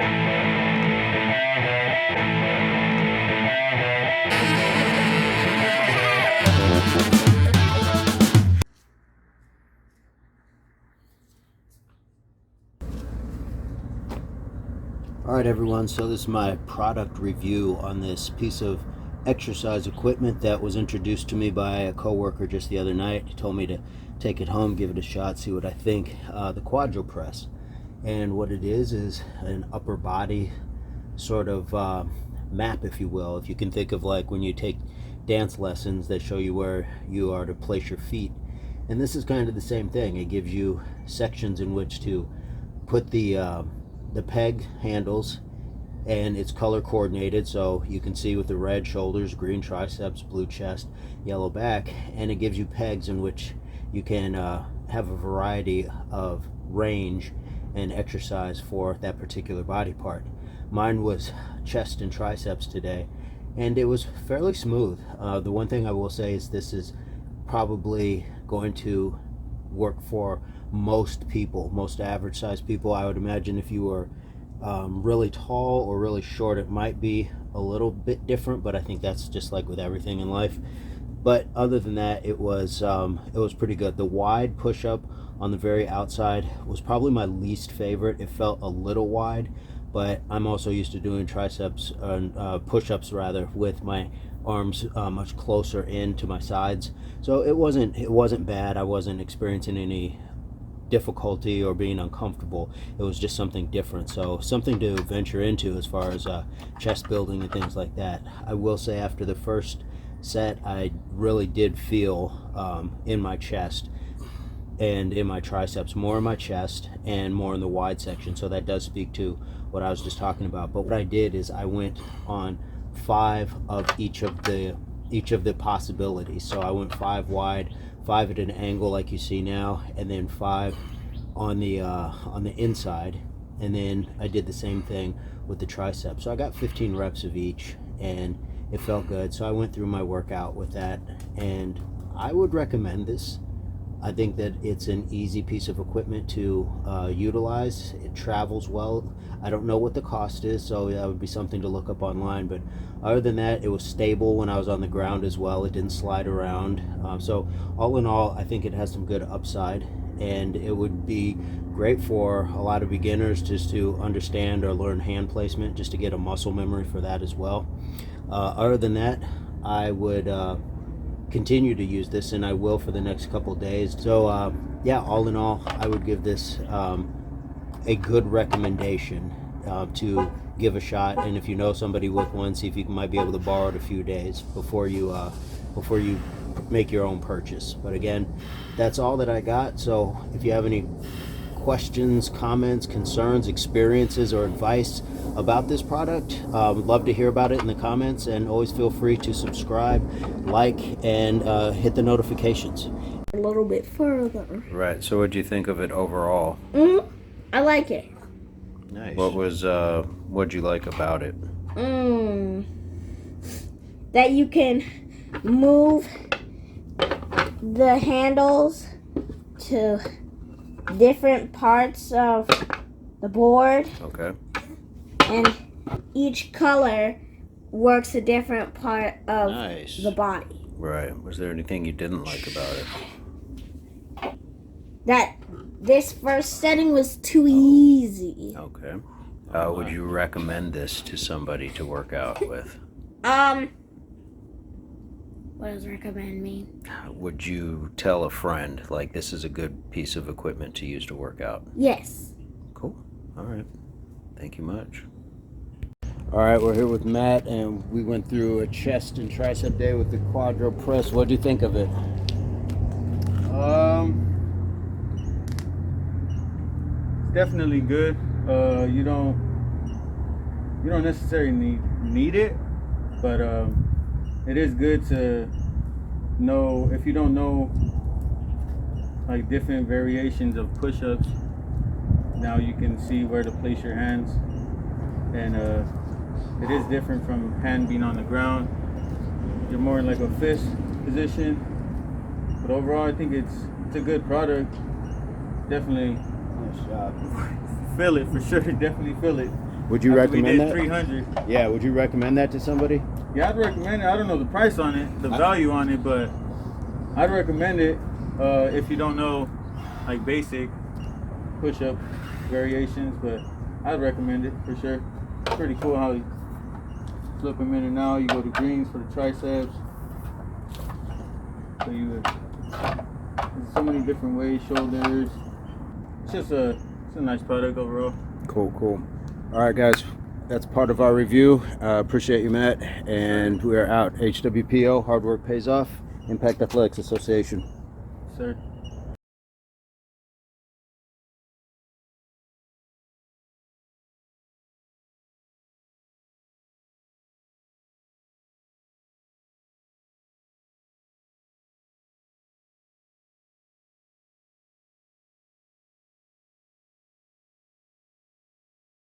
Alright everyone, so this is my product review on this piece of exercise equipment that was introduced to me by a coworker just the other night. He told me to take it home, give it a shot, see what I think. The QUADROPRESS. And what it is an upper body sort of map, if you will. If you can think of like when you take dance lessons, they show you where you are to place your feet. And this is kind of the same thing. It gives you sections in which to put the peg handles, and it's color coordinated, so you can see with the red shoulders, green triceps, blue chest, yellow back, and it gives you pegs in which you can have a variety of range and exercise for that particular body part. Mine was chest and triceps today, and it was fairly smooth. The one thing I will say is this is probably going to work for most people, most average sized people. I would imagine if you were really tall or really short, it might be a little bit different, but I think that's just like with everything in life. But other than that, it was pretty good. The wide push-up on the very outside was probably my least favorite. It felt a little wide, but I'm also used to doing triceps and push-ups rather with my arms much closer into my sides, so it wasn't bad. I wasn't experiencing any difficulty or being uncomfortable. It was just something different, so something to venture into as far as chest building and things like that. I will say after the first set, I really did feel in my chest and in my triceps, more in my chest and more in the wide section, so that does speak to what I was just talking about. But what I did is I went on 5 of each of the possibilities. So I went 5 wide, 5 at an angle like you see now, and then 5 on the inside, and then I did the same thing with the triceps. So I got 15 reps of each, and it felt good. So I went through my workout with that, and I would recommend this. I think that it's an easy piece of equipment to utilize. It travels well. I don't know what the cost is, so that would be something to look up online, but other than that, it was stable when I was on the ground as well. It didn't slide around. So all in all, I think it has some good upside, and it would be great for a lot of beginners just to understand or learn hand placement, just to get a muscle memory for that as well. Other than that, I would continue to use this, and I will for the next couple days. So yeah, all in all, I would give this a good recommendation to give a shot. And if you know somebody with one, see if you might be able to borrow it a few days before you make your own purchase. But again, that's all that I got. So if you have any questions, comments, concerns, experiences, or advice about this product, would love to hear about it in the comments, and always feel free to subscribe, like, and hit the notifications. A little bit further. Right, so what do you think of it overall? I like it. Nice. What'd you like about it? That you can move the handles to different parts of the board. Okay. And each color works a different part of the body. Right. Was there anything you didn't like about it? That this first setting was too easy. Okay. Would you recommend this to somebody to work out with? What does recommend mean? Would you tell a friend, like, this is a good piece of equipment to use to work out? Yes. Cool. All right. Thank you much. All right, we're here with Matt, and we went through a chest and tricep day with the QUADROPRESS. What do you think of it? It's definitely good. You don't necessarily need it, but it is good to know. If you don't know like different variations of push-ups, now you can see where to place your hands, and it is different from hand being on the ground. You're more in like a fist position, but overall I think it's a good product. Definitely Nice job. feel it for sure. Definitely feel it. Would you After recommend we did that? 300. Yeah, would you recommend that to somebody? Yeah, I'd recommend it. I don't know the price on it, the value on it, but I'd recommend it if you don't know like basic push-up variations, but I'd recommend it for sure. It's pretty cool how you flip them in and out. You go to greens for the triceps. So there's so many different ways, shoulders. It's a nice product overall. Cool. All right, guys, that's part of our review. Appreciate you, Matt, and we're out. HWPO, hard work pays off. Impact Athletics Association. Sir.